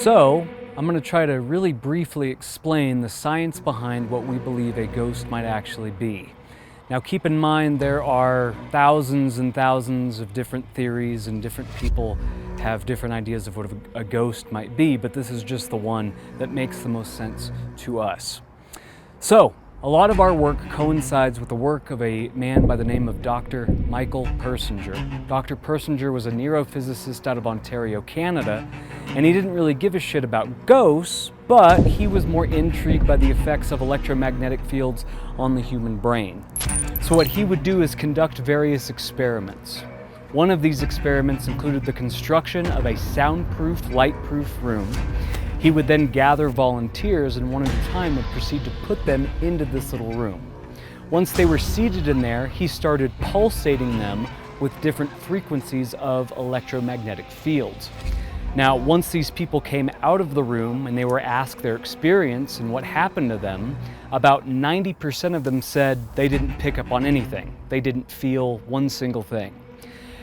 So, I'm going to try to really briefly explain the science behind what we believe a ghost might actually be. Now, keep in mind there are thousands and thousands of different theories, and different people have different ideas of what a ghost might be, but this is just the one that makes the most sense to us. So, a lot of our work coincides with the work of a man by the name of Dr. Michael Persinger. Dr. Persinger was a neurophysicist out of Ontario, Canada, and he didn't really give a shit about ghosts, but he was more intrigued by the effects of electromagnetic fields on the human brain. So what he would do is conduct various experiments. One of these experiments included the construction of a soundproof, light-proof room. He would then gather volunteers and one at a time would proceed to put them into this little room. Once they were seated in there, he started pulsating them with different frequencies of electromagnetic fields. Now, once these people came out of the room and they were asked their experience and what happened to them, about 90% of them said they didn't pick up on anything. They didn't feel one single thing.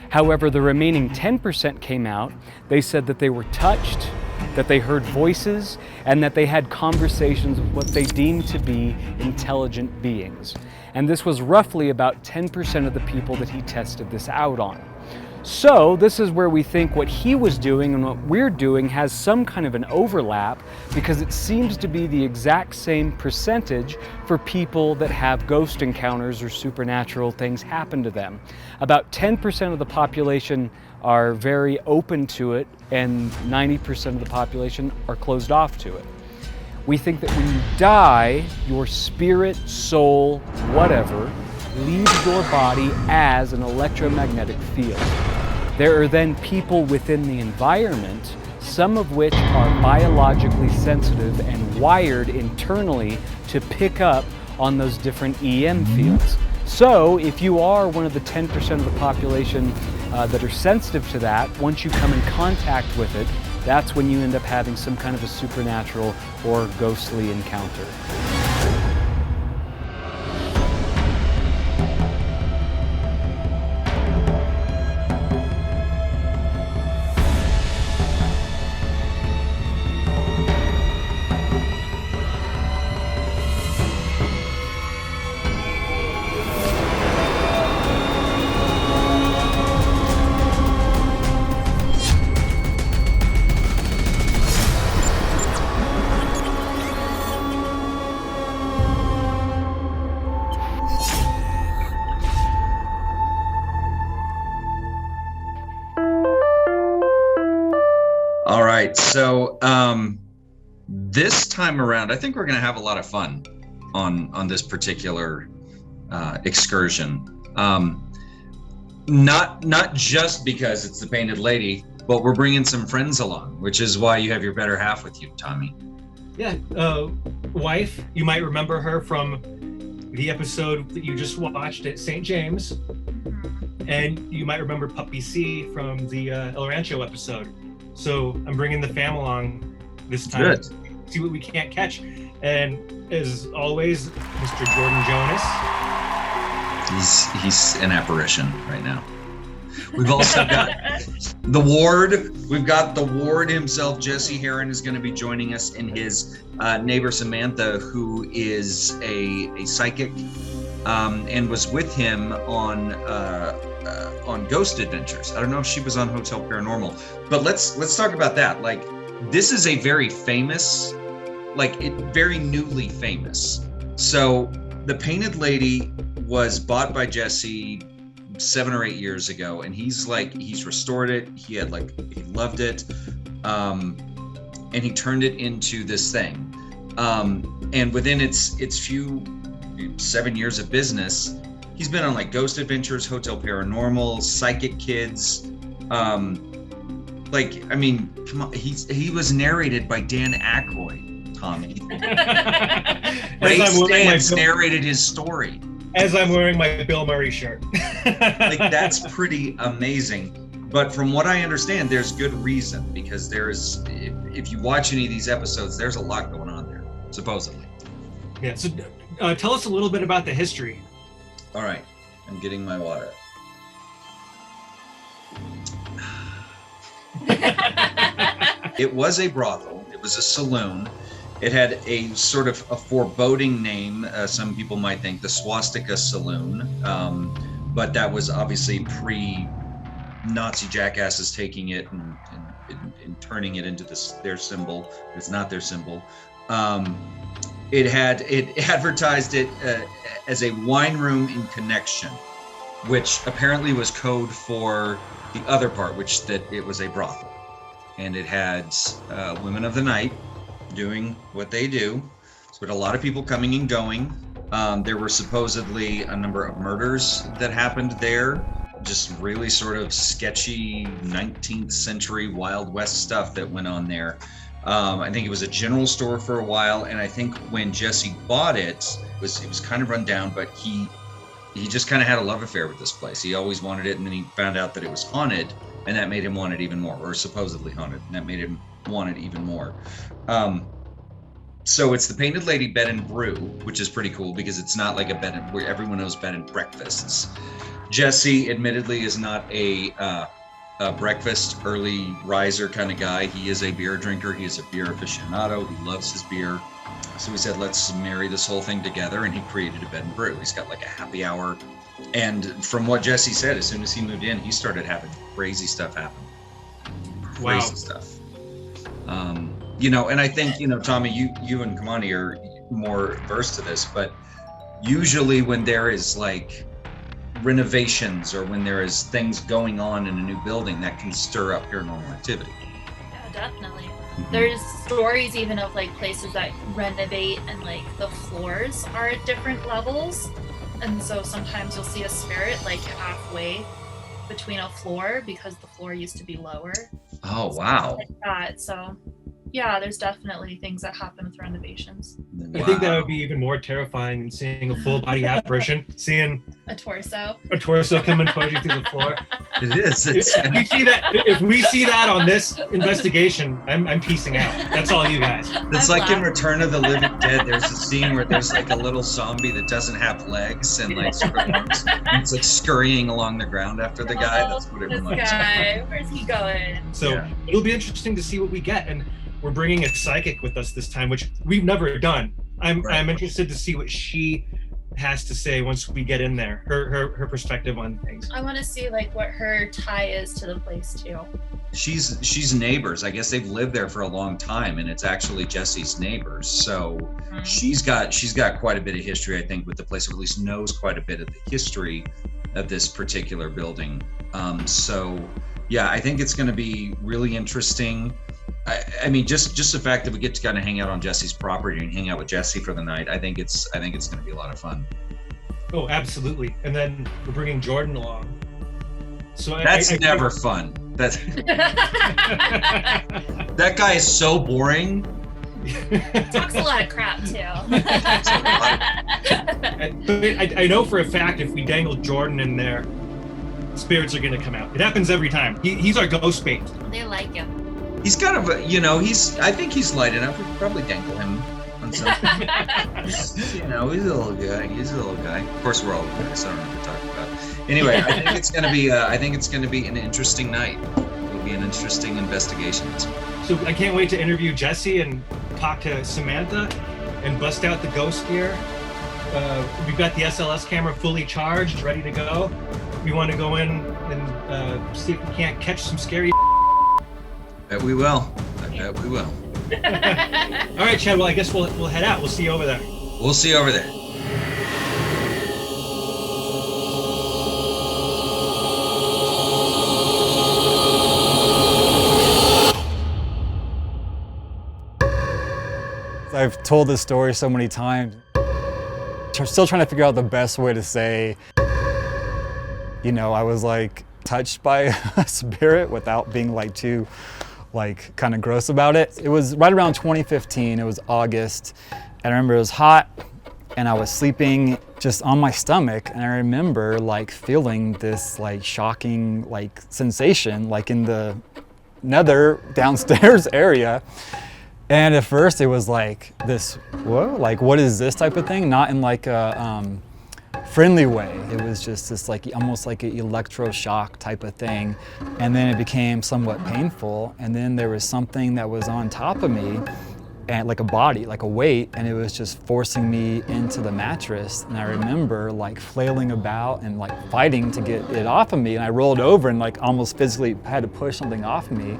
However, the remaining 10% came out. They said that they were touched, that they heard voices, and that they had conversations with what they deemed to be intelligent beings. And this was roughly about 10% of the people that he tested this out on. So this is where we think what he was doing and what we're doing has some kind of an overlap, because it seems to be the exact same percentage for people that have ghost encounters or supernatural things happen to them. About 10% of the population are very open to it, and 90% of the population are closed off to it. We think that when you die, your spirit, soul, whatever, leaves your body as an electromagnetic field. There are then people within the environment, some of which are biologically sensitive and wired internally to pick up on those different EM fields. So if you are one of the 10% of the population that are sensitive to that, once you come in contact with it, that's when you end up having some kind of a supernatural or ghostly encounter. All right, so this time around, I think we're going to have a lot of fun on this particular excursion. Not just because it's the Painted Lady, but we're bringing some friends along, which is why you have your better half with you, Tommy. Yeah, wife. You might remember her from the episode that you just watched at St. James, and you might remember Puppy C from the El Rancho episode. So I'm bringing the fam along this time. Good. To see what we can't catch. And as always, Mr. Jordan Jonas. He's an apparition right now. We've also got the ward. We've got the ward himself. Jesse Heron is going to be joining us, in his neighbor Samantha, who is a psychic, and was with him on Ghost Adventures. I don't know if she was on Hotel Paranormal, but let's talk about that. Like, this is a very famous, very newly famous. So the Painted Lady was bought by Jesse 7 or 8 years ago, and he's restored it. He loved it, and he turned it into this thing. And within its few 7 years of business, he's been on Ghost Adventures, Hotel Paranormal, Psychic Kids. Come on, he was narrated by Dan Aykroyd, Tommy. Ray Stantz narrated his story. As I'm wearing my Bill Murray shirt. That's pretty amazing. But from what I understand, there's good reason, because if you watch any of these episodes, there's a lot going on there, supposedly. Yeah, so tell us a little bit about the history. All right, I'm getting my water. It was a brothel. It was a saloon. It had a sort of a foreboding name. Some people might think the Swastika Saloon, but that was obviously pre-Nazi jackasses taking it and turning it into their symbol. It's not their symbol. It advertised it as a wine room in Connection, which apparently was code for the other part, which that it was a brothel, and it had women of the night doing what they do. So it had a lot of people coming and going. There were supposedly a number of murders that happened there, just really sort of sketchy 19th century Wild West stuff that went on there. I think it was a general store for a while, and I think when Jesse bought it, it was kind of run down, but he just kind of had a love affair with this place. He always wanted it, and then he found out that it was haunted, and that made him want it even more, or supposedly haunted, and that made him want it even more. So it's the Painted Lady Bed and Brew, which is pretty cool because it's not like a bed where everyone knows bed and breakfasts. Jesse, admittedly, is not a breakfast early riser kind of guy. He is a beer drinker. He is a beer aficionado. He loves his beer. So we said, let's marry this whole thing together, and he created a bed and brew. He's got like a happy hour. And from what Jesse said, as soon as he moved in, he started having crazy stuff happen. Crazy stuff. And I think, Tommy, you and Kamani are more versed to this, but usually when there is like renovations or when there is things going on in a new building, that can stir up paranormal activity. Yeah, definitely. Mm-hmm. There's stories even of like places that renovate and like the floors are at different levels, and so sometimes you'll see a spirit like halfway between a floor because the floor used to be lower. Oh, wow. Like that. So yeah, there's definitely things that happen with renovations. Wow. I think that would be even more terrifying than seeing a full body apparition, seeing a torso coming pushing through the floor. It is. If we see that on this investigation, I'm piecing out. That's all you guys. It's like in Return of the Living Dead. There's a scene where there's like a little zombie that doesn't have legs and like sort of walks, and it's like scurrying along the ground after the guy. That's what it reminds me. Where's he going? So it'll be interesting to see what we get, and we're bringing a psychic with us this time, which we've never done. I'm interested to see what she has to say once we get in there, her perspective on things. I want to see like what her tie is to the place too. She's neighbors. I guess they've lived there for a long time, and it's actually Jesse's neighbors. So she's got quite a bit of history, I think, with the place, or at least knows quite a bit of the history of this particular building. So yeah, I think it's going to be really interesting. I mean, just the fact that we get to kind of hang out on Jesse's property and hang out with Jesse for the night, I think it's going to be a lot of fun. Oh, absolutely. And then we're bringing Jordan along. So that's never fun. That guy is so boring. Talks a lot of crap too. I know for a fact if we dangle Jordan in there, spirits are going to come out. It happens every time. He's our ghost bait. They like him. He's kind of, I think he's light enough. We could probably dangle him on something. He's a little guy. Of course, we're all guys, so I don't know what to talk about. Anyway, I think it's going to be an interesting night. It'll be an interesting investigation. So I can't wait to interview Jesse and talk to Samantha and bust out the ghost gear. We've got the SLS camera fully charged, ready to go. We want to go in and see if we can't catch some scary. I bet we will. All right, Chad. Well, I guess we'll head out. We'll see you over there. We'll see you over there. I've told this story so many times. I'm still trying to figure out the best way to say, I was like touched by a spirit without being like too kind of gross about it. It was right around 2015, it was August, and I remember it was hot and I was sleeping just on my stomach, and I remember feeling this shocking sensation in the nether downstairs area. And at first it was this, whoa, what is this type of thing? Not in a friendly way. It was just this like almost like an electroshock type of thing. And then it became somewhat painful. And then there was something that was on top of me, and like a body, like a weight, and it was just forcing me into the mattress. And I remember like flailing about and like fighting to get it off of me. And I rolled over and like almost physically had to push something off me.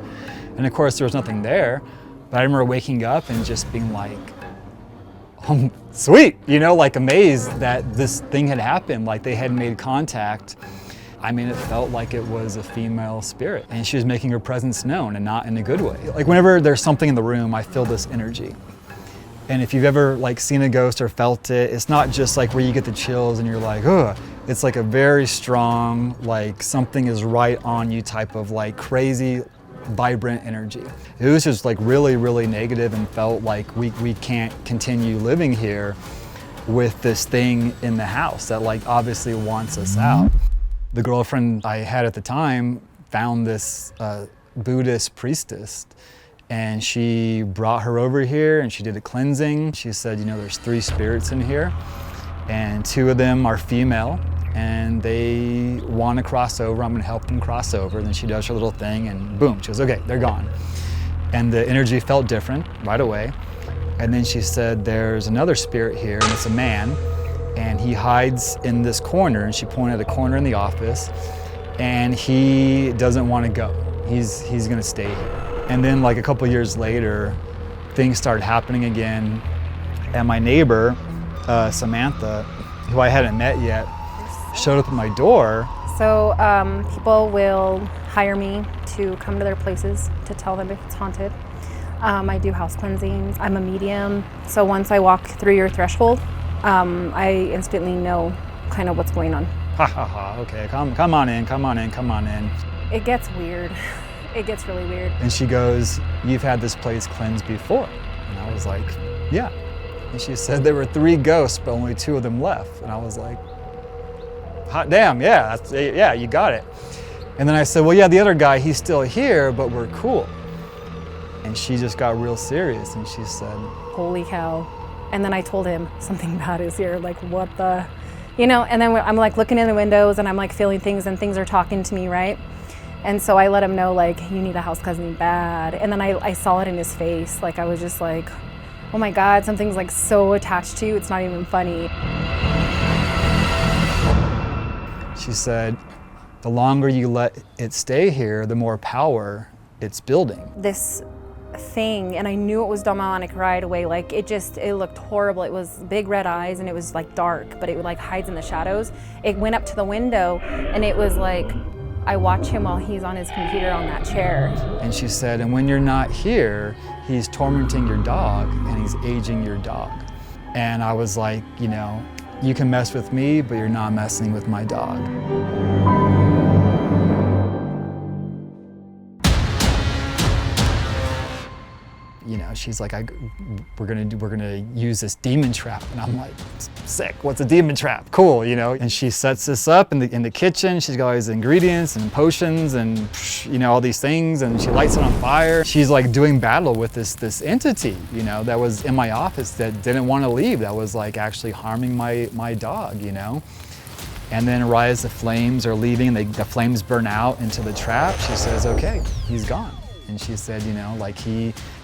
And of course there was nothing there. But I remember waking up and just being like, oh, sweet, you know, like amazed that this thing had happened, like they had made contact. I mean, it felt like it was a female spirit, and she was making her presence known, and not in a good way. Like whenever there's something in the room, I feel this energy. And if you've ever like seen a ghost or felt it, it's not just like where you get the chills and you're like, ugh. It's like a very strong, like something is right on you type of like crazy, vibrant energy. It was just like really, really negative, and felt like we can't continue living here with this thing in the house that like obviously wants us out. The girlfriend I had at the time found this Buddhist priestess, and she brought her over here and she did a cleansing. She said, you know, there's 3 spirits in here, and 2 of them are female, and they want to cross over. I'm going to help them cross over. And then she does her little thing, and boom, she goes, okay, they're gone. And the energy felt different right away. And then she said, there's another spirit here, and it's a man, and he hides in this corner. And she pointed at a corner in the office, and he doesn't want to go. He's going to stay here. And then like a couple years later, things started happening again. And my neighbor, Samantha, who I hadn't met yet, showed up at my door. So people will hire me to come to their places to tell them if it's haunted. I do house cleansings. I'm a medium. So once I walk through your threshold, I instantly know kind of what's going on. Ha ha ha, okay, come on in, come on in, come on in. It gets weird. It gets really weird. And she goes, you've had this place cleansed before. And I was like, yeah. And she said there were 3 ghosts, but only 2 of them left. And I was like, hot damn, yeah, yeah, you got it. And then I said, well, yeah, the other guy, he's still here, but we're cool. And she just got real serious, and she said, holy cow. And then I told him something bad is here, like what the, you know, and then I'm like looking in the windows and I'm like feeling things, and things are talking to me, right? And so I let him know, like, you need a house cleansing bad. And then I saw it in his face. Like I was just like, oh my God, something's like so attached to you, it's not even funny. She said, the longer you let it stay here, the more power it's building. This thing, and I knew it was demonic right away. Like it looked horrible. It was big red eyes, and it was like dark, but it like hides in the shadows. It went up to the window, and it was like, I watch him while he's on his computer on that chair. And she said, and when you're not here, he's tormenting your dog, and he's aging your dog. And I was like, you know, you can mess with me, but you're not messing with my dog. You know, she's like, we're gonna use this demon trap, and I'm like, sick. What's a demon trap? Cool, you know. And she sets this up in the kitchen. She's got all these ingredients and potions and you know all these things, and she lights it on fire. She's like doing battle with this entity, you know, that was in my office that didn't want to leave. That was like actually harming my dog, you know. And then right as the flames are leaving, the flames burn out into the trap. She says, okay, he's gone. And she said, you know, like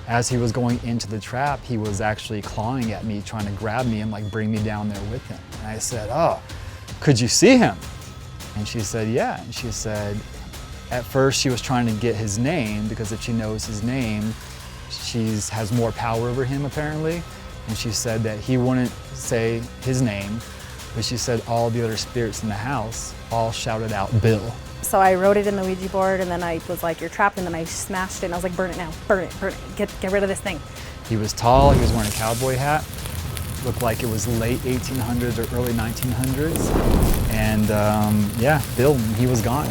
as he was going into the trap, he was actually clawing at me, trying to grab me and like bring me down there with him. And I said, oh, could you see him? And she said, yeah. And she said, at first she was trying to get his name, because if she knows his name, she has more power over him apparently. And she said that he wouldn't say his name, but she said all the other spirits in the house all shouted out, Bill. So I wrote it in the Ouija board, and then I was like, you're trapped, and then I smashed it, and I was like, burn it now, burn it, get rid of this thing. He was tall, he was wearing a cowboy hat, looked like it was late 1800s or early 1900s, and yeah, Bill, he was gone.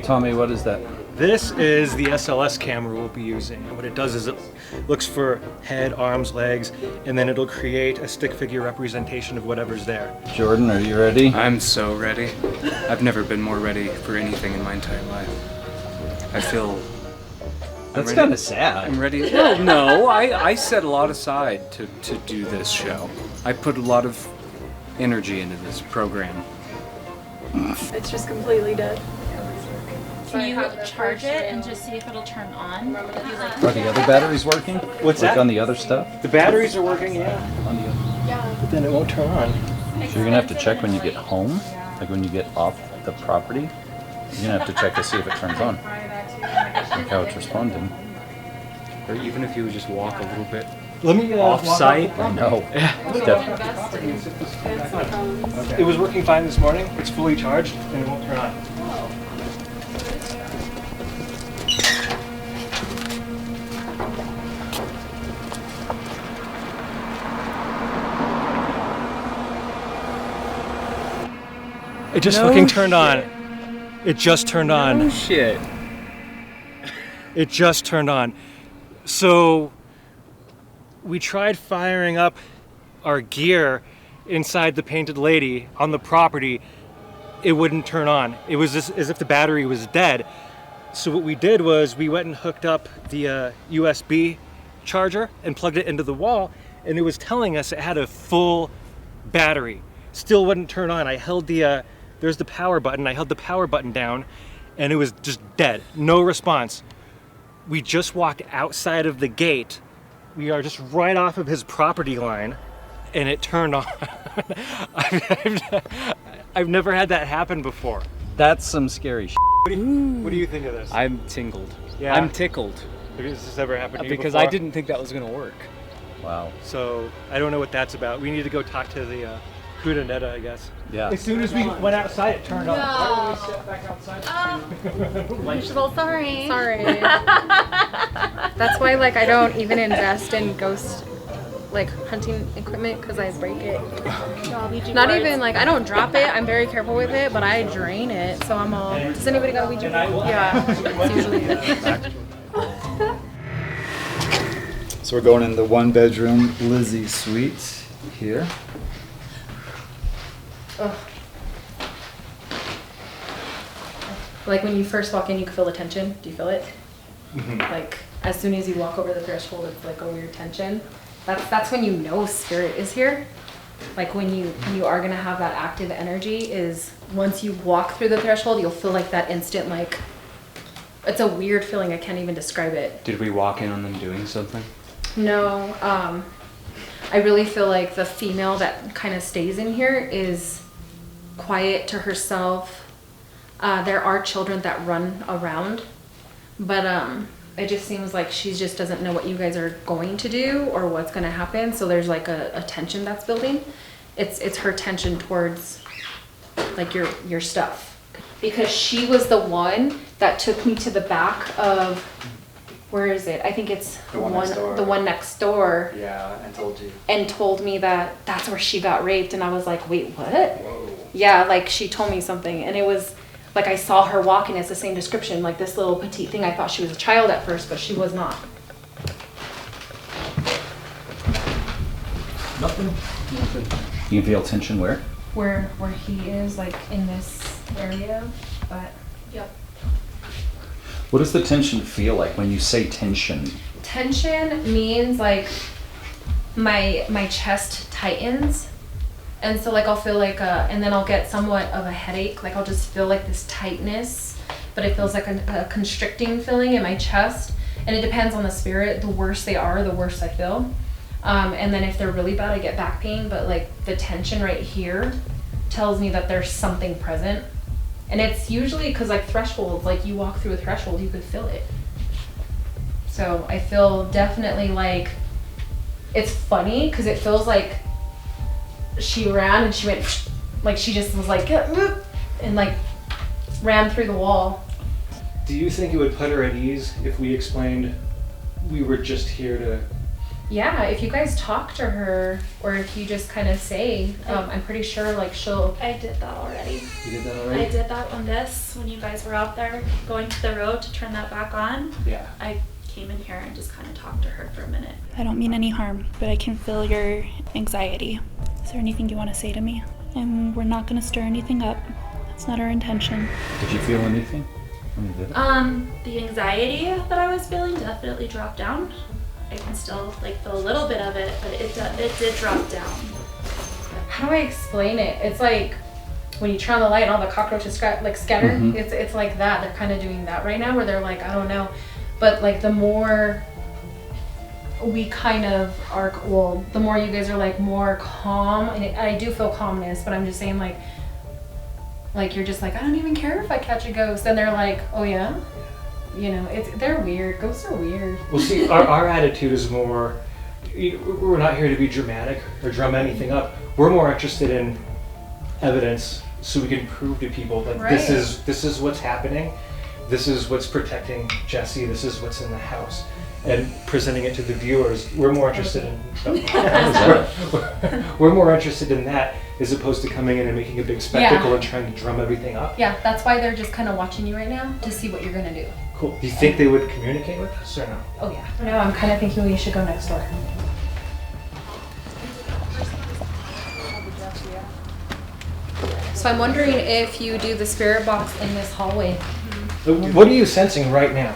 Tommy, what is that? This is the SLS camera we'll be using. What it does is it looks for head, arms, legs, and then it'll create a stick figure representation of whatever's there. Jordan, are you ready? I'm so ready. I've never been more ready for anything in my entire life. I feel That's kind of sad. I'm ready. Well, no, I set a lot aside to do this show. I put a lot of energy into this program. It's just completely dead. Can you charge it and just see if it'll turn on? If you like Are the other batteries working? What's like that? on the other stuff? The batteries are working, yeah. On the other. But then it won't turn on. So you're gonna have to check when you get home, like when you get off the property. You're gonna have to check to see if it turns on. Like how it's responding. Or even if you would just walk a little bit Let me off site. I know. It's definitely. It was working fine this morning. It's fully charged and it won't turn on. It just fucking turned on. It just turned on. Oh shit. It just turned on. So we tried firing up our gear inside the Painted Lady on the property. It wouldn't turn on. It was just as if the battery was dead. So what we did was we went and hooked up the USB charger and plugged it into the wall, and it was telling us it had a full battery. Still wouldn't turn on. I held there's the power button. I held the power button down, and it was just dead. No response. We just walked outside of the gate. We are just right off of his property line, and it turned on. I've never had that happen before. That's some scary shit. What do you think of this? I'm tingled. Yeah. I'm tickled Has this ever happened to you because before? I didn't think that was gonna work. Wow. So I don't know what that's about. We need to go talk to the Kuda Neta, I guess. Yeah. As soon as we went outside, it turned on. Why don't we sit back outside? well, sorry. Sorry. That's why like I don't even invest in ghost like hunting equipment because I break it. Not even like I don't drop it. I'm very careful with it, but I drain it. So I'm all. Does anybody got a Ouija board? Yeah. It's usually So we're going in the 1-bedroom Lizzie suite here. like when you first walk in, you can feel the tension. Do you feel it? Like as soon as you walk over the threshold, it's like a weird tension. That's when you know spirit is here. Like when you are gonna have that active energy is once you walk through the threshold, you'll feel like that instant like it's a weird feeling. I can't even describe it. Did we walk in on them doing something? No, I really feel like the female that kind of stays in here is quiet to herself. There are children that run around, but it just seems like she just doesn't know what you guys are going to do or what's going to happen. So there's like a tension that's building. It's her tension towards like your stuff, because she was the one that took me to the back of, where is it? I think it's the one next door. Yeah, and told you. And told me that that's where she got raped, and I was like, wait, what? Whoa. Yeah, like she told me something, and it was like I saw her walking. It's the same description, like this little petite thing. I thought she was a child at first, but she was not. Nothing. You feel tension where? Where he is, like in this area, but yep. What does the tension feel like when you say tension? Tension means like my chest tightens, and so like I'll feel like and then I'll get somewhat of a headache. Like I'll just feel like this tightness, but it feels like a constricting feeling in my chest. And it depends on the spirit. The worse they are, the worse I feel. And then if they're really bad, I get back pain. But like the tension right here tells me that there's something present. And it's usually because like thresholds, like you walk through a threshold, you could feel it. So I feel definitely like, it's funny because it feels like she ran and she went, like she just was like, and like ran through the wall. Do you think it would put her at ease if we explained we were just here to... Yeah, if you guys talk to her, or if you just kind of say, I'm pretty sure like she'll... I did that already. You did that already? I did that when you guys were out there going to the road to turn that back on. Yeah. I came in here and just kind of talked to her for a minute. I don't mean any harm, but I can feel your anxiety. Is there anything you want to say to me? And we're not going to stir anything up. That's not our intention. Did you feel anything when you did it? The anxiety that I was feeling definitely dropped down. I can still like feel a little bit of it, but it did drop down. How do I explain it? It's like when you turn on the light and all the cockroaches scatter. Mhm. It's like that. They're kind of doing that right now, where they're like, I don't know, but like the more we kind of are, well, the more you guys are like more calm, and I do feel calmness, but I'm just saying like you're just like, I don't even care if I catch a ghost, and they're like, oh yeah, you know, they're weird. Ghosts are weird. Well, see, our attitude is more, we're not here to be dramatic or drum anything up. We're more interested in evidence so we can prove to people that Right. this is what's happening. This is what's protecting Jesse. This is what's in the house. And presenting it to the viewers, we're more interested in we're more interested in that as opposed to coming in and making a big spectacle Yeah. and trying to drum everything up. Yeah, that's why they're just kind of watching you right now to see what you're gonna do. Cool. Do you think they would communicate with us or no? Oh yeah. No, I'm kind of thinking we should go next door. So I'm wondering if you do the spirit box in this hallway. What are you sensing right now?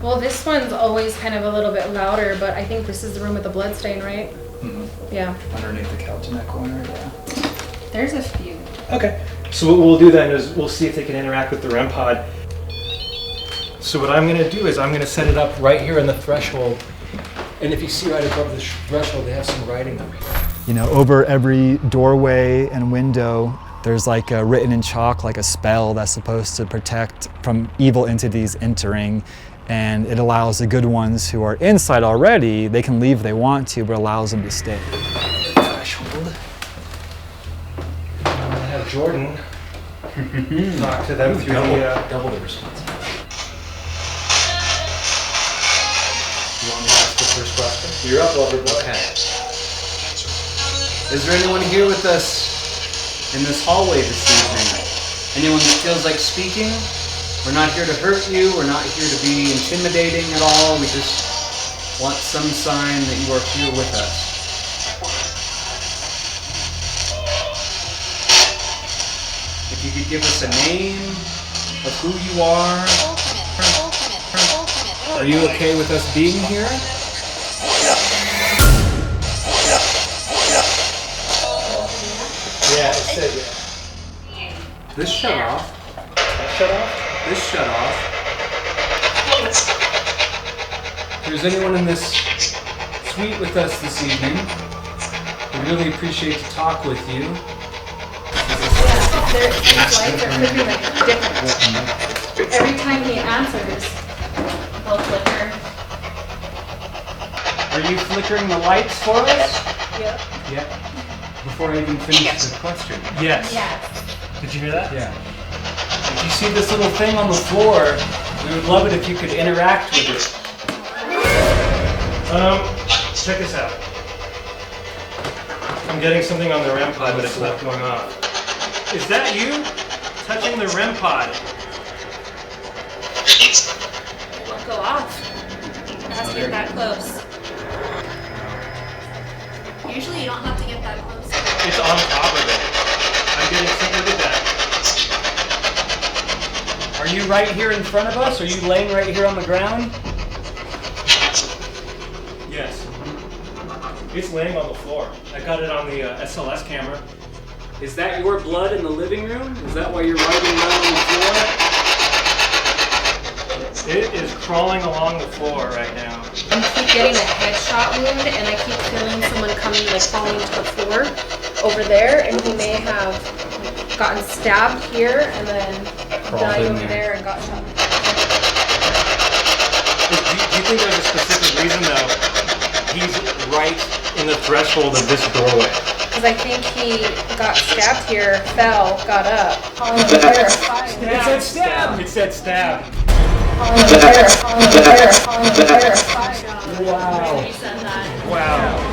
Well, this one's always kind of a little bit louder, but I think this is the room with the blood stain, right? Yeah. Underneath the couch in that corner, yeah. There's a few. Okay. So what we'll do then is we'll see if they can interact with the REM pod. So what I'm going to do is I'm going to set it up right here in the threshold. And if you see right above the threshold, they have some writing on it. You know, over every doorway and window, there's like a written in chalk, like a spell that's supposed to protect from evil entities entering. And it allows the good ones who are inside already, they can leave if they want to, but allows them to stay. Threshold. I'm going to have Jordan talk to them through Double the responsibility. You want me to ask the first question? You're up, Loverboy. Okay. Is there anyone here with us in this hallway this evening? Anyone that feels like speaking? We're not here to hurt you. We're not here to be intimidating at all. We just want some sign that you are here with us. If you could give us a name of who you are. Are you okay with us being here? Yeah, it said yeah. This shut off. Shut off? This shut off. If there's anyone in this suite with us this evening, we really appreciate to talk with you. Yeah, these lights are flickering like different. Every time he answers, they'll flicker. Are you flickering the lights for us? Yep. Yeah. Before I even finish the question. Yes. Yes. Did you hear that? Yeah. If you see this little thing on the floor, we would love it if you could interact with it. Check this out. I'm getting something on the REM pod, but it's not going off. Is that you touching the REM pod? It won't go off. It has to get that close. Usually you don't have to get that close. It's on top of it. I'm getting something. Look at that. Are you right here in front of us? Are you laying right here on the ground? Yes. It's laying on the floor. I got it on the SLS camera. Is that your blood in the living room? Is that why you're writing down on the floor? It is crawling along the floor right now. I keep getting a headshot wound, and I keep feeling someone coming, like falling to the floor over there, and he may have gotten stabbed here and then died in over there. there and got shot. Do you think there's a specific reason though he's right in the threshold of this doorway? Because I think he got stabbed here, fell, got up. It said stab! It said stab. Wow. You said that. Wow.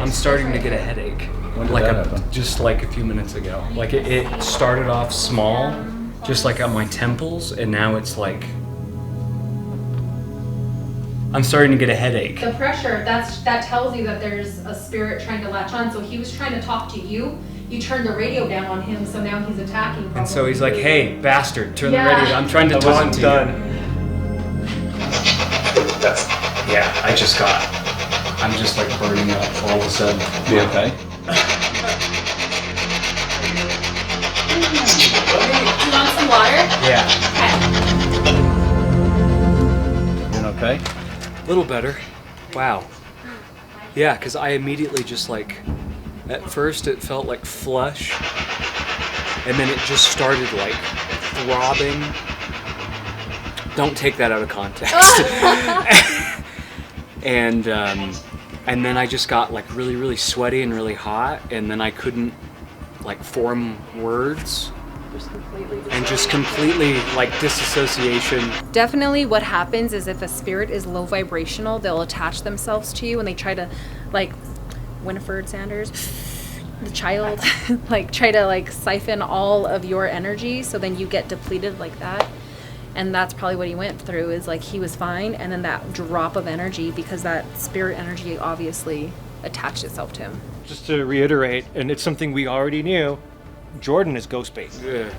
I'm starting to get a headache. When did Like that happen? just like a few minutes ago. Like it started off small, just like on my temples, and now it's like I'm starting to get a headache. The pressure, that tells you that there's a spirit trying to latch on. So he was trying to talk to you, you turned the radio down on him, so now he's attacking. And so he's like, hey, bastard, turn Yeah. the radio down. I'm trying to talk to you. Yeah, I'm just like burning up all of a sudden. You okay? Do you want some water? Yeah, Okay. You okay? a little better. Wow. Yeah, because I immediately just like, at first it felt like flush, and then it just started like throbbing. Don't take that out of context. And then I just got like really, really sweaty and really hot, and then I couldn't like form words. And just completely like disassociation. Definitely what happens is if a spirit is low vibrational, they'll attach themselves to you and they try to, like Winifred Sanders, the child, like try to like siphon all of your energy, so then you get depleted like that. And that's probably what he went through, is like he was fine, and then that drop of energy, because that spirit energy obviously attached itself to him. Just to reiterate, and it's something we already knew, Jordan is ghost bait.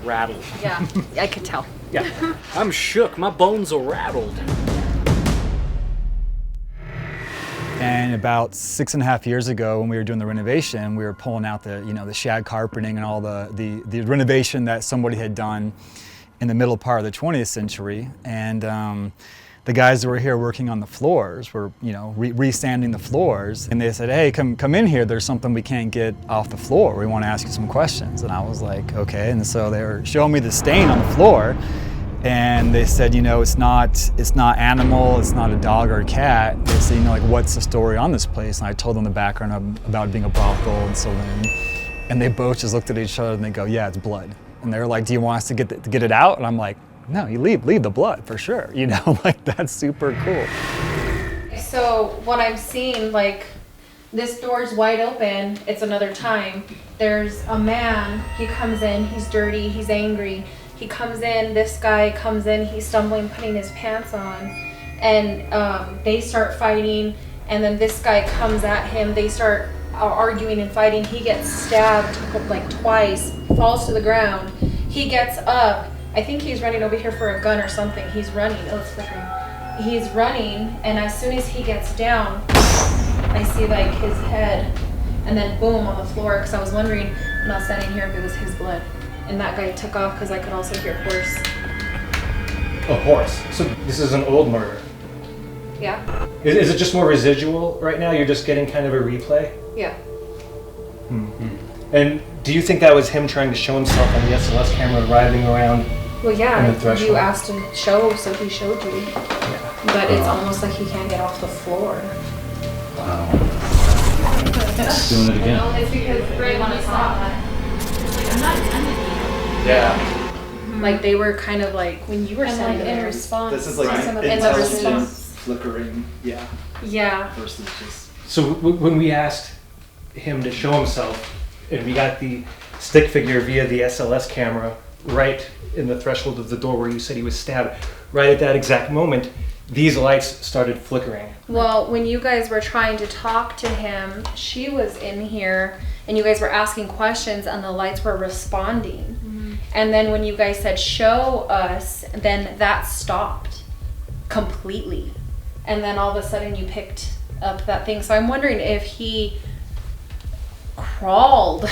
Rattled. Yeah, I could tell. Yeah. I'm shook. My bones are rattled. And about 6.5 years ago, when we were doing the renovation, we were pulling out the shag carpeting and all the renovation that somebody had done in the middle part of the 20th century. And the guys that were here working on the floors were, re-sanding the floors. And they said, hey, come in here. There's something we can't get off the floor. We want to ask you some questions. And I was like, okay. And so they were showing me the stain on the floor. And they said, it's not animal, it's not a dog or a cat. They said, like, what's the story on this place? And I told them the background about it being a brothel and saloon. And they both just looked at each other and they go, yeah, it's blood. And they were like, do you want us to get it out? And I'm like, no, you leave the blood for sure. Like that's super cool. So what I'm seeing, like, this door's wide open. It's another time. There's a man. He comes in. He's dirty. He's angry. He comes in. This guy comes in. He's stumbling, putting his pants on, and they start fighting. And then this guy comes at him. They start arguing and fighting. He gets stabbed like twice. Falls to the ground. He gets up. I think he's running over here for a gun or something. He's running. Oh, it's flickering. He's running, and as soon as he gets down, I see like his head, and then boom on the floor. Because I was wondering when I was standing here if it was his blood. And that guy took off because I could also hear horse. A horse. So this is an old murder. Yeah. Is it just more residual right now? You're just getting kind of a replay? Yeah. And do you think that was him trying to show himself on the SLS camera riding around? Well, yeah. And the threshold. You asked him to show, so he showed you. Yeah. But it's almost like he can't get off the floor. Wow. Doing it again. It's because Ray when I saw that, like, I'm not intending to. Yeah. Like they were kind of like when you were And standing like in there. response This is like to some of in the the messages. response. flickering, yeah, Yeah. versus just So when we asked him to show himself, and we got the stick figure via the SLS camera right in the threshold of the door where you said he was stabbed, right at that exact moment, these lights started flickering. Well, when you guys were trying to talk to him, she was in here and you guys were asking questions and the lights were responding. And then when you guys said show us, then that stopped completely. And then all of a sudden you picked up that thing. So I'm wondering if he crawled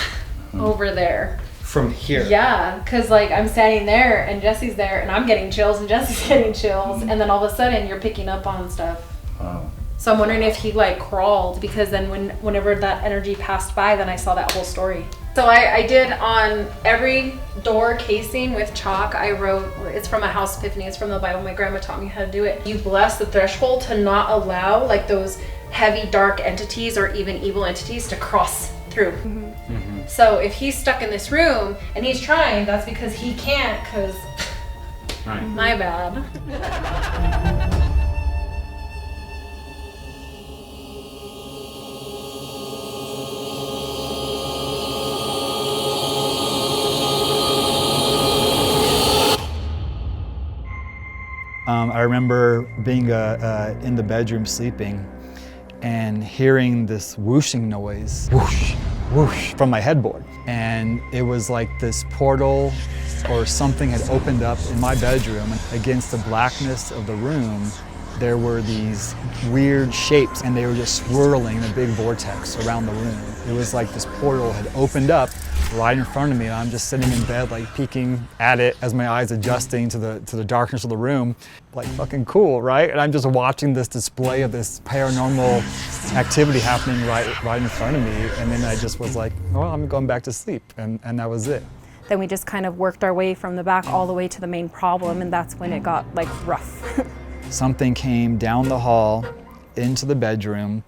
over there. From here. Yeah, because like I'm standing there and Jesse's there and I'm getting chills and Jesse's getting chills. And then all of a sudden you're picking up on stuff. Wow. So I'm wondering if he like crawled, because then whenever that energy passed by, then I saw that whole story. So I did on every door casing with chalk, I wrote, it's from a House Epiphany, it's from the Bible, my grandma taught me how to do it. You bless the threshold to not allow like those heavy dark entities or even evil entities to cross through. So if he's stuck in this room and he's trying, that's because he can't, because Right. my bad. I remember being in the bedroom sleeping and hearing this whooshing noise, whoosh, whoosh, from my headboard. And it was like this portal or something had opened up in my bedroom. Against the blackness of the room, there were these weird shapes, and they were just swirling in a big vortex around the room. It was like this portal had opened up right in front of me, and I'm just sitting in bed, like peeking at it as my eyes adjusting to the darkness of the room. Like fucking cool, right? And I'm just watching this display of this paranormal activity happening right in front of me. And then I just was like, well, I'm going back to sleep, and that was it. Then we just kind of worked our way from the back all the way to the main problem, and that's when it got like rough. Something came down the hall into the bedroom.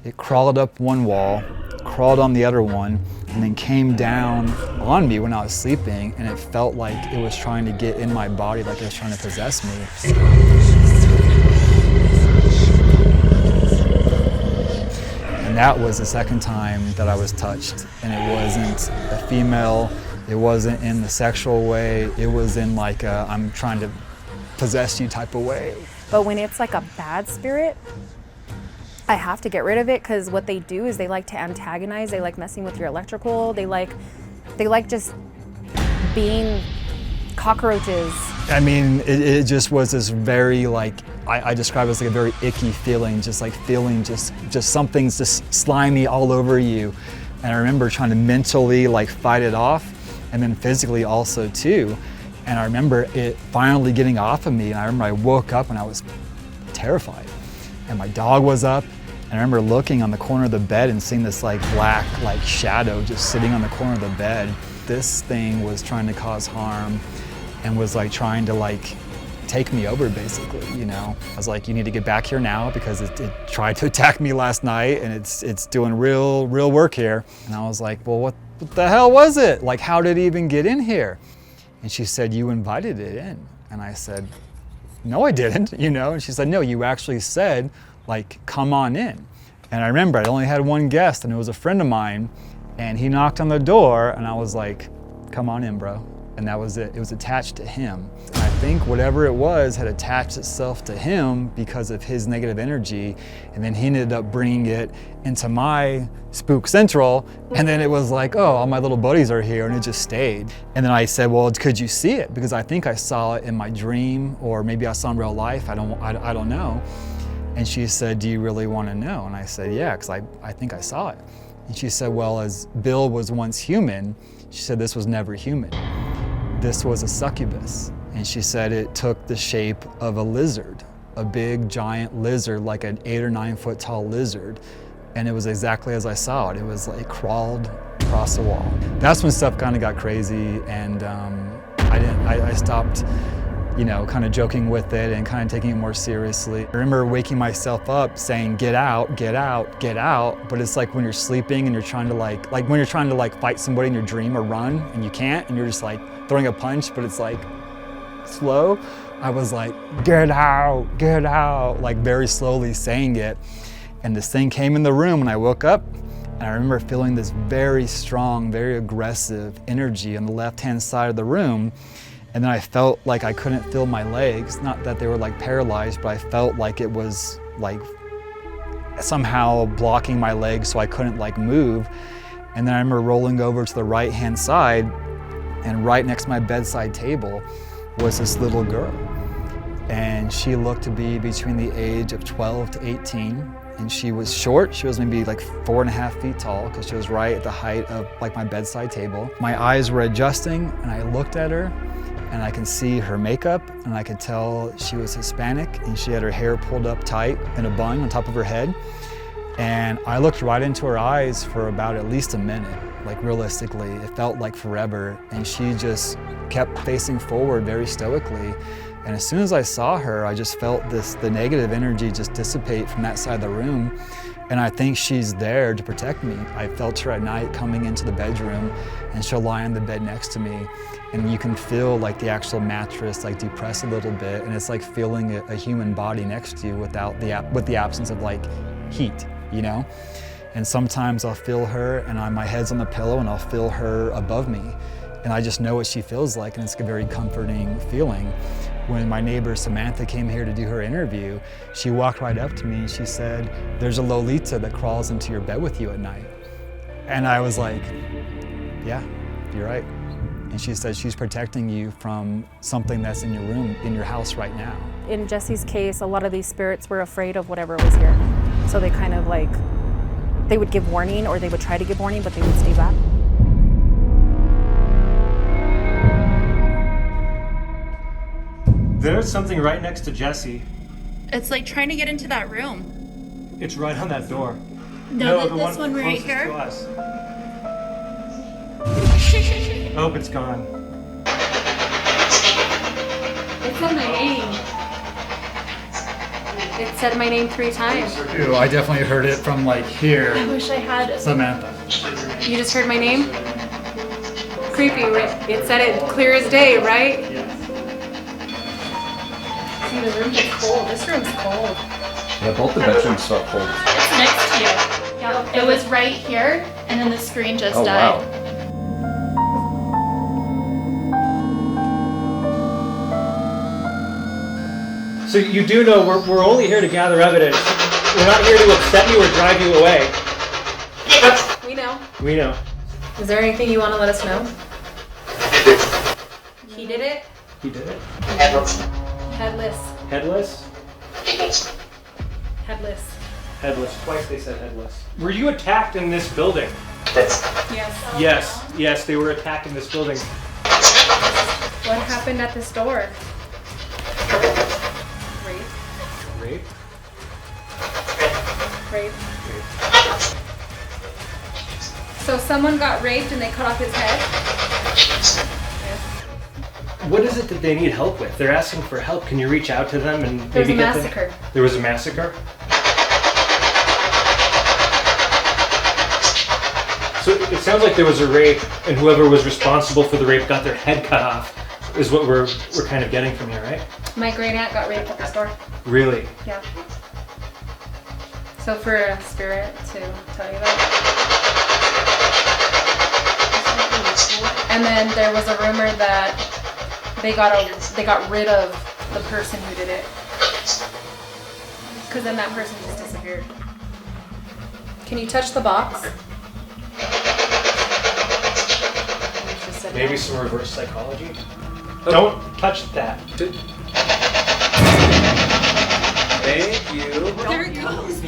It crawled up one wall, crawled on the other one, and then came down on me when I was sleeping, and it felt like it was trying to get in my body, like it was trying to possess me. And that was the second time that I was touched, and it wasn't a female, it wasn't in the sexual way, it was in like a I'm trying to possess you type of way. But when it's like a bad spirit, I have to get rid of it, because what they do is they like to antagonize, they like messing with your electrical, they like just being cockroaches. I mean, it just was this very like, I describe it as like a very icky feeling, just like feeling just something's just slimy all over you. And I remember trying to mentally like fight it off, and then physically also too. And I remember it finally getting off of me, and I remember I woke up and I was terrified. And my dog was up, and I remember looking on the corner of the bed and seeing this like black like shadow just sitting on the corner of the bed. This thing was trying to cause harm and was like trying to like take me over basically, you know. I was like, you need to get back here now, because it tried to attack me last night, and it's doing real work here. And I was like, well, what the hell was it? Like, how did it even get in here? And she said, you invited it in. And I said, no, I didn't, you know? And she said, no, you actually said, like, come on in. And I remember I only had one guest, and it was a friend of mine, and he knocked on the door, and I was like, come on in, bro. And that was it. It was attached to him. And I think whatever it was had attached itself to him because of his negative energy, and then he ended up bringing it into my spook central, and then it was like, oh, all my little buddies are here, and it just stayed. And then I said, well, could you see it? Because I think I saw it in my dream, or maybe I saw it in real life, I don't know. And she said, do you really want to know? And I said, yeah, because I think I saw it. And she said, well, as Bill was once human, she said this was never human. This was a succubus. And she said it took the shape of a lizard, a big giant lizard, like an 8 or 9 foot tall lizard. And it was exactly as I saw it. It was like crawled across the wall. That's when stuff kind of got crazy, and I stopped, you know, kind of joking with it and kind of taking it more seriously. I remember waking myself up saying, get out, get out, get out. But it's like when you're sleeping and you're trying to like when you're trying to like fight somebody in your dream or run and you can't, and you're just like throwing a punch, but it's like slow. I was like, get out, like very slowly saying it. And this thing came in the room, and I woke up, and I remember feeling this very strong, very aggressive energy on the left-hand side of the room. And then I felt like I couldn't feel my legs, not that they were like paralyzed, but I felt like it was like somehow blocking my legs so I couldn't like move. And then I remember rolling over to the right-hand side, and right next to my bedside table was this little girl. And she looked to be between the age of 12 to 18. And she was short. She was maybe like 4.5 feet tall, because she was right at the height of like my bedside table. My eyes were adjusting, and I looked at her, and I can see her makeup, and I could tell she was Hispanic, and she had her hair pulled up tight in a bun on top of her head. And I looked right into her eyes for about at least a minute. Like realistically, it felt like forever. And she just kept facing forward very stoically. And as soon as I saw her, I just felt the negative energy just dissipate from that side of the room. And I think she's there to protect me. I felt her at night coming into the bedroom, and she'll lie on the bed next to me. And you can feel like the actual mattress like depress a little bit, and it's like feeling a human body next to you with the absence of like heat, you know? And sometimes I'll feel her, and my head's on the pillow, and I'll feel her above me. And I just know what she feels like, and it's a very comforting feeling. When my neighbor Samantha came here to do her interview, she walked right up to me and she said, there's a Lolita that crawls into your bed with you at night. And I was like, yeah, you're right. And she said she's protecting you from something that's in your room, in your house right now. In Jesse's case, a lot of these spirits were afraid of whatever was here. So they kind of like, they would give warning, or they would try to give warning, but they would stay back. There's something right next to Jesse. It's like trying to get into that room. It's right on that door. No, the this one right closest here. to us. Oh, it's gone. It said my name. It said my name 3 times. I definitely heard it from like here. I wish I had. Samantha. You just heard my name? Creepy. It said it clear as day, right? See, the room is cold. This room's cold. Yeah, both the bedrooms felt cold. It's next to you. Yeah. It was right here, and then the screen just Oh, died. wow. So you do know we're only here to gather evidence. We're not here to upset you or drive you away. We know. We know. Is there anything you want to let us know? He did it? He did it. Headless. Headless? Headless. Headless. Twice they said headless. Were you attacked in this building? Yes. Yes, they were attacked in this building. What happened at this door? Rape. Rape? Rape. So someone got raped and they cut off his head? What is it that they need help with? They're asking for help. Can you reach out to them and There's maybe a get them? massacre. There was a massacre? So it sounds like there was a rape, and whoever was responsible for the rape got their head cut off, is what we're kind of getting from here, right? My great aunt got raped at the store. Really? Yeah. So for a spirit to tell you that. And then there was a rumor that they got rid of the person who did it. Because then that person just disappeared. Can you touch the box? Maybe some reverse psychology? Don't touch that. Thank you. There it goes.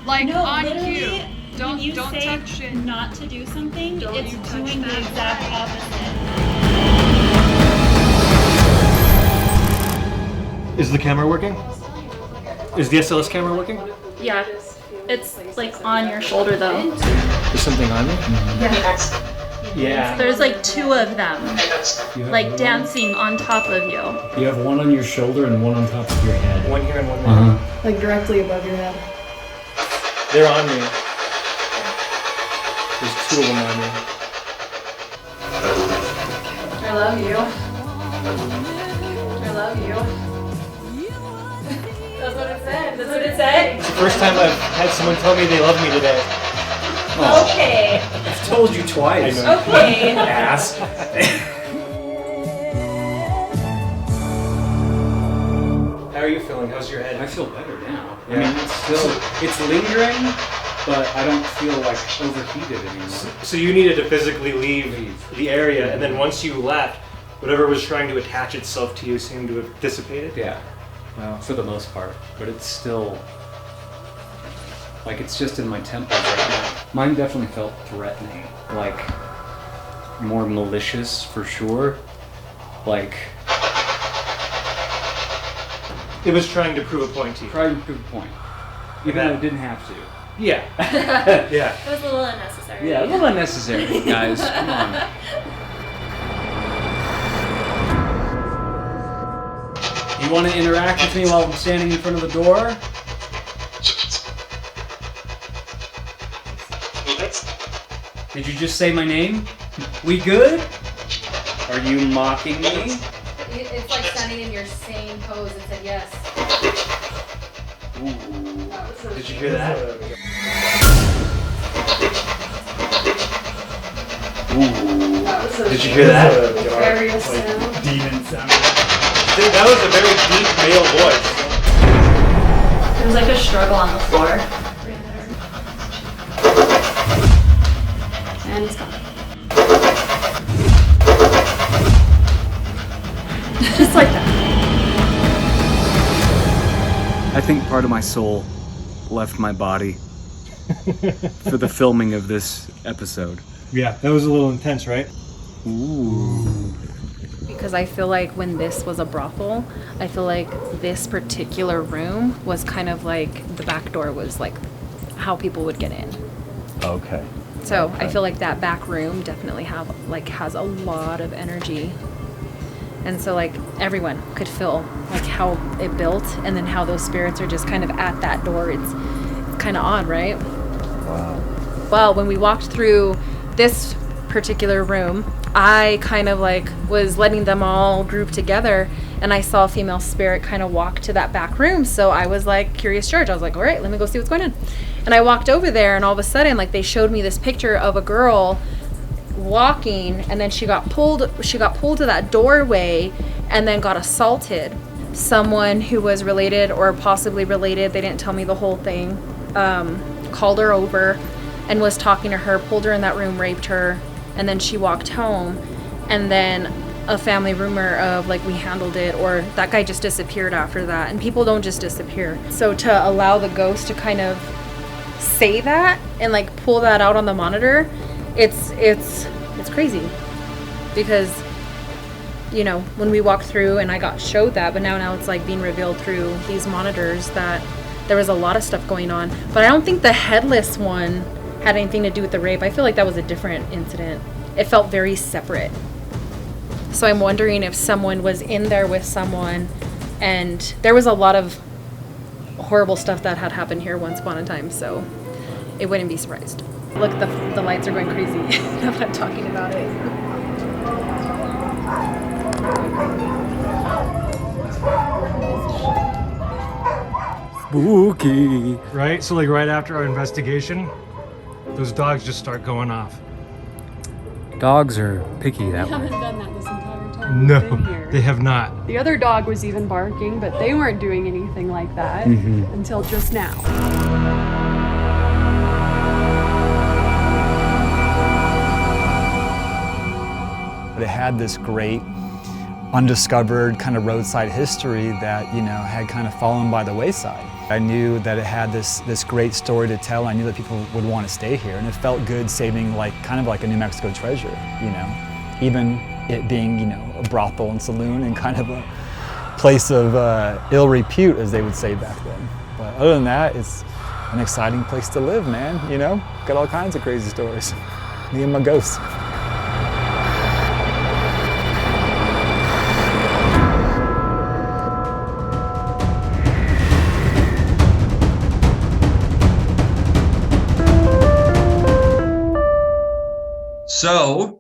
Like No, on literally, cue. when Don't you say touch it. not to do something, Don't it's you touch doing the that. exact opposite. Is the camera working? Is the SLS camera working? Yeah, it's like on your shoulder though. There's something on it? Yeah. There's like 2 of them, like dancing on top of you. You have one on your shoulder and one on top of your head. One here and one there. Like directly above your head. They're on me. There's 2 of them on me. I love you. I love you. That's what it said. That's what it said. It's the first time I've had someone tell me they love me today. Okay. I've told you twice. I know. Okay. Ass. How are you feeling? How's your head? I feel better now. Yeah. I mean, it's lingering, but I don't feel like overheated anymore. So you needed to physically leave the area, and then once you left, whatever was trying to attach itself to you seemed to have dissipated? Yeah, well, for the most part, but it's still, like, it's just in my temples right now. Mine definitely felt threatening, like, more malicious for sure, like, It was trying to prove a point to you. trying to prove a point, even though it didn't have to. Yeah. Yeah. It was a little unnecessary. Yeah, a little unnecessary, guys, come on. You want to interact with me while I'm standing in front of the door? Did you just say my name? We good? Are you mocking me? It's like standing in your same pose and said yes. Did you hear that? Did you hear that? Various sound. Demon sound. That was a very deep male voice. There was like a struggle on the floor. And it's gone. think part of my soul left my body for the filming of this episode. Yeah, that was a little intense, right? Ooh. Because I feel like when this was a brothel, I feel like this particular room was kind of like the back door was like how people would get in. Okay. So I feel like that back room definitely has a lot of energy. And so like everyone could feel like how it built and then how those spirits are just kind of at that door. It's kind of odd, right? Wow. Well, when we walked through this particular room, I kind of like was letting them all group together, and I saw a female spirit kind of walk to that back room. So I was like, Curious George, I was like, all right, let me go see what's going on. And I walked over there, and all of a sudden, like, they showed me this picture of a girl walking, and then she got pulled to that doorway and then got assaulted. Someone who was related or possibly related, they didn't tell me the whole thing, called her over and was talking to her, pulled her in that room, raped her, and then she walked home. And then a family rumor of like we handled it, or that guy just disappeared after that. And people don't just disappear. So to allow the ghost to kind of say that and like pull that out on the monitor, it's crazy. Because, you know, when we walked through and I got showed that, but now it's like being revealed through these monitors that there was a lot of stuff going on. But I don't think the headless one had anything to do with the rape. I feel like that was a different incident. It felt very separate. So I'm wondering if someone was in there with someone, and there was a lot of horrible stuff that had happened here once upon a time, so it wouldn't be surprised. Look, the lights are going crazy now that I'm talking about it. Spooky. Right? So like right after our investigation, those dogs just start going off. Dogs are picky that They way. haven't done that this entire time. we've No, been here. they have not. The other dog was even barking, but they weren't doing anything like that until just now. But it had this great undiscovered kind of roadside history that, you know, had kind of fallen by the wayside. I knew that it had this great story to tell. I knew that people would want to stay here, and it felt good saving like kind of like a New Mexico treasure, you know, even it being, you know, a brothel and saloon and kind of a place of ill repute, as they would say back then. But other than that, it's an exciting place to live, man. You know, got all kinds of crazy stories. Me and my ghosts. So,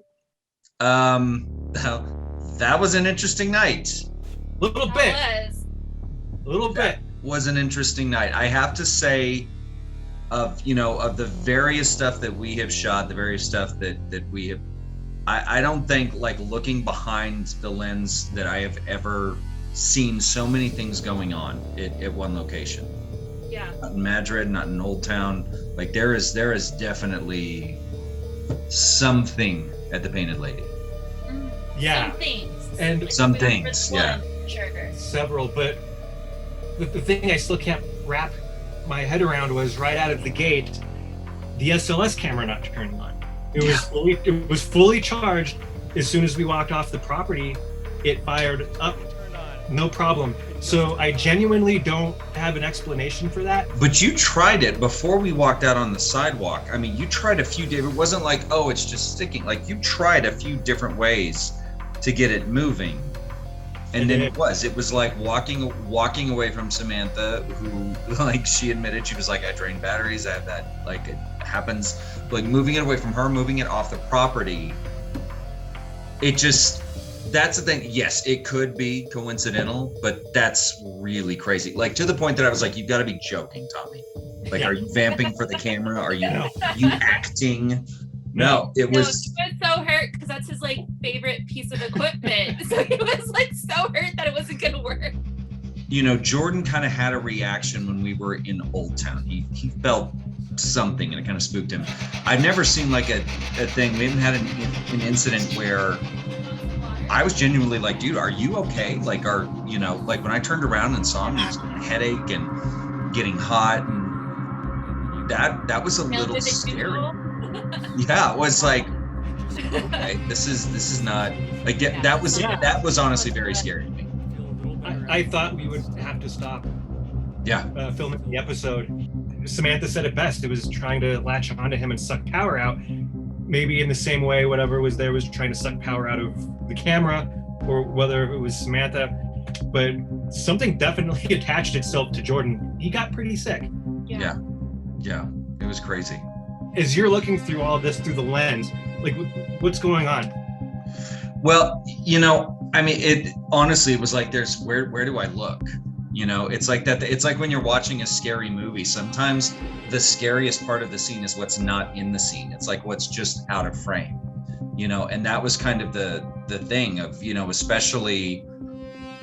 that was an interesting night. Little bit. That was. A little bit. Was an interesting night. I have to say, of the various stuff that we have shot, the various stuff that we have, I don't think, like, looking behind the lens, that I have ever seen so many things going on at one location. Yeah. Not in Madrid, not in Old Town. Like, there is definitely something at the Painted Lady. Yeah. Some things. And Some We went things, for yeah. one, Sure. several, but the thing I still can't wrap my head around was right out of the gate, the SLS camera not turning on. It was fully charged. As soon as we walked off the property, it fired up, no problem. So I genuinely don't have an explanation for that. But you tried it before we walked out on the sidewalk. I mean, you tried a few different, it wasn't like, oh, it's just sticking. Like, you tried a few different ways to get it moving. And then it was like walking away from Samantha, who, like, she admitted, she was like, I drained batteries, I have that, like, it happens. Like, moving it away from her, moving it off the property, it just, that's the thing. Yes, it could be coincidental, but that's really crazy. Like, to the point that I was like, you've got to be joking, Tommy. Like, Yeah. Are you vamping for the camera? Are you acting? No, it No, was. he was so hurt because that's his like favorite piece of equipment. So he was like so hurt that it wasn't gonna work. Jordan kind of had a reaction when we were in Old Town. He felt something and it kind of spooked him. I've never seen like a thing. We haven't had an incident where I was genuinely like, dude, are you okay? Like, like when I turned around and saw him, he was getting a headache and getting hot, and that was a little scary. Yeah, it was like, okay, this is not like that was honestly very scary to me. I thought we would have to stop filming the episode. Samantha said it best. It was trying to latch onto him and suck power out. Maybe in the same way whatever was there was trying to suck power out of the camera, or whether it was Samantha. But something definitely attached itself to Jordan. He got pretty sick. Yeah. It was crazy. As you're looking through all of this through the lens, like what's going on? Well, I mean, it was like, where do I look? It's like that. It's like when you're watching a scary movie, sometimes the scariest part of the scene is what's not in the scene. It's like what's just out of frame, and that was kind of the thing of, especially,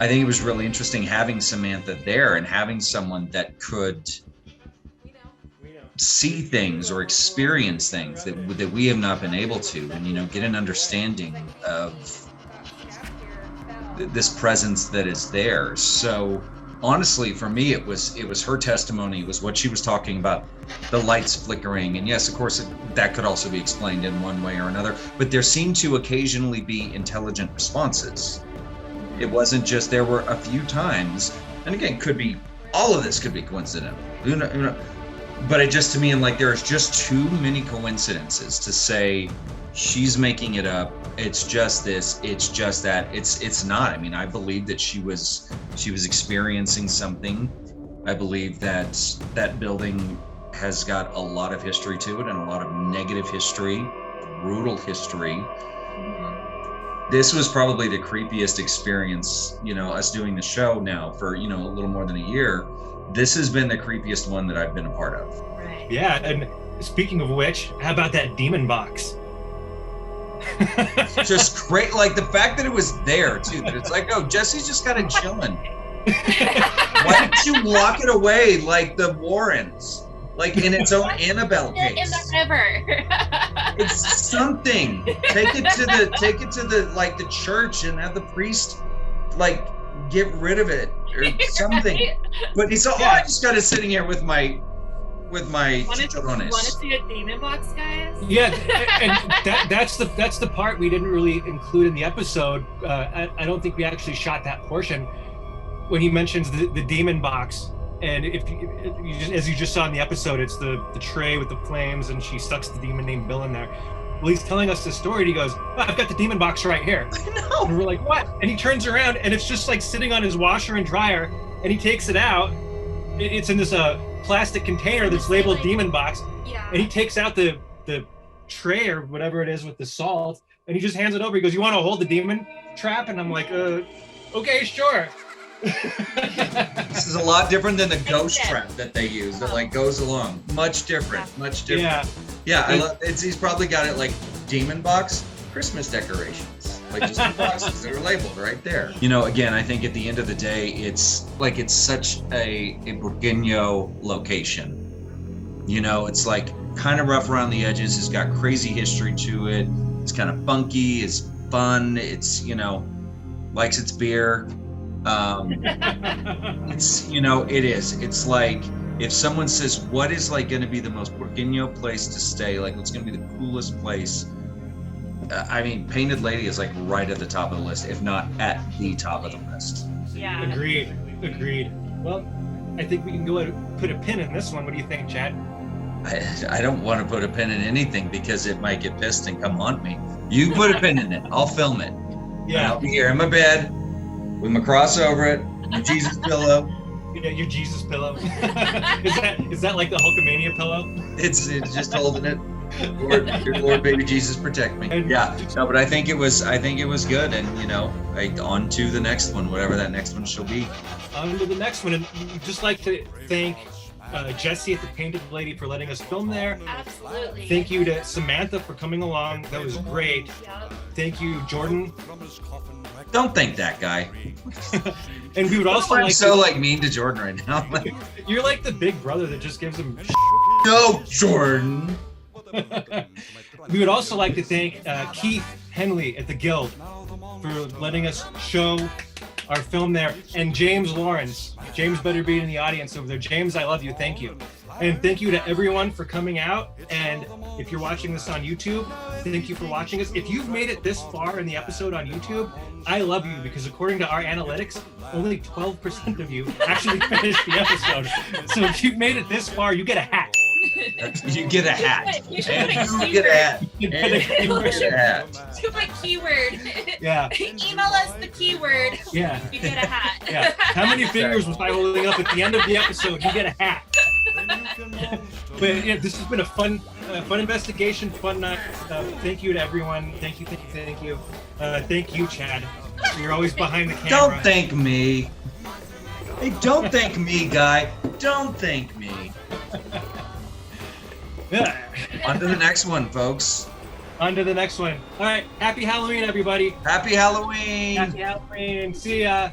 I think it was really interesting having Samantha there and having someone that could see things or experience things that we have not been able to, and, get an understanding of this presence that is there. So honestly, for me, it was her testimony. It was what she was talking about, the lights flickering. And yes, of course, that could also be explained in one way or another, but there seemed to occasionally be intelligent responses. It wasn't just, there were a few times, and again, all of this could be coincidental. But it just, to me, I'm like, there's just too many coincidences to say she's making it up. It's just this, it's just that. It's not. I mean, I believe that she was experiencing something. I believe that building has got a lot of history to it, and a lot of negative history, brutal history. This was probably the creepiest experience, us doing the show now for, a little more than a year. This has been the creepiest one that I've been a part of. Right. Yeah, and speaking of which, how about that demon box? Just great, like the fact that it was there too, that it's like, oh, Jesse's just kind of chilling. Why didn't you lock it away like the Warrens, like in its own Annabelle case? In the river. It's something. Take it to the like the church and have the priest like get rid of it or something. Right? But he's all, I just got it sitting here with my chicharrones. Want to see a demon box, guys? Yeah, and that's the part we didn't really include in the episode. I don't think we actually shot that portion when he mentions the demon box. And if you just, as you just saw in the episode, it's the tray with the flames, and she sucks the demon named Bill in there. Well, he's telling us the story, and he goes, oh, I've got the demon box right here. I know. And we're like, what? And he turns around, and it's just like sitting on his washer and dryer, and he takes it out. It's in this plastic container that's labeled like, demon box. Yeah. And he takes out the tray or whatever it is with the salt, and he just hands it over. He goes, you want to hold the demon trap? And I'm like, okay, sure. This is a lot different than the ghost trap that they use that like goes along. Much different. Yeah, I love it. He's probably got it like demon box, Christmas decorations, like just the boxes that are labeled right there. Again, I think at the end of the day, it's such a Burgueño location. It's like kind of rough around the edges. It's got crazy history to it. It's kind of funky. It's fun. It's likes its beer. It is. It's like if someone says, what is like going to be the most Burgueño place to stay? Like what's going to be the coolest place? I mean, Painted Lady is like right at the top of the list, if not at the top of the list. Yeah. Agreed. Well, I think we can go ahead and put a pin in this one. What do you think, Chad? I don't want to put a pin in anything because it might get pissed and come haunt me. You put a pin in it. I'll film it. Yeah. I'll be here in my bed with my cross over it, my Jesus pillow. Yeah, your Jesus pillow. is that like the Hulkamania pillow? It's just holding it. Lord, baby Jesus, protect me. Yeah, no, but I think it was good, and on to the next one, whatever that next one shall be. On to the next one, and we'd just like to thank Jesse at the Painted Lady for letting us film there. Absolutely. Thank you to Samantha for coming along. That was great. Yep. Thank you, Jordan. Don't thank that guy. And we would also I'm so mean to Jordan right now. You're like the big brother that just gives him. No, Jordan. We would also like to thank Keith Henley at the Guild for letting us show our film there. And James Lawrence, James better be in the audience over there. James, I love you. Thank you. And thank you to everyone for coming out. And if you're watching this on YouTube, thank you for watching us. If you've made it this far in the episode on YouTube, I love you, because according to our analytics, only 12% of you actually finished the episode. So if you've made it this far, you get a hat. You get a hat. You should And put a you get a hat. You And you get a hat. To my keyword. Yeah. Email us the keyword. Yeah. You get a hat. Yeah. How many fingers was I holding up at the end of the episode? You get a hat. But yeah, this has been a fun investigation, fun night. Thank you to everyone. Thank you. Thank you, Chad. You're always behind the camera. Don't thank me. Hey, don't thank me, guy. Don't thank me. Yeah. On to the next one, folks. On to the next one. All right. Happy Halloween, everybody. Happy Halloween. Happy Halloween. See ya.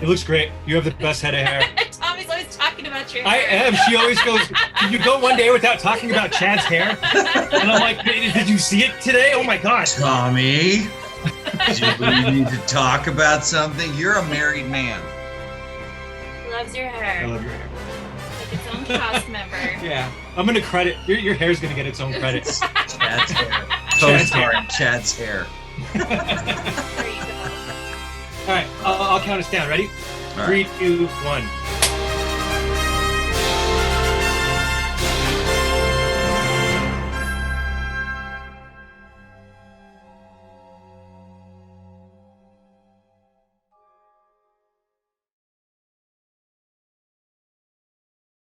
It looks great. You have the best head of hair. Tommy's always talking about your I hair. am. She always goes, "Can you go one day without talking about Chad's hair?" And I'm like, "Did you see it today? Oh my gosh." Tommy, do you need to talk about something? You're a married man. Loves your I hair. love your hair. Like its own cast member. Yeah. I'm going to credit. Your hair's going to get its own credit. Chad's hair. Chad's Co-starring Chad's hair. There you go. All right. I'll count us down. Ready? All right. 3, 2, 1.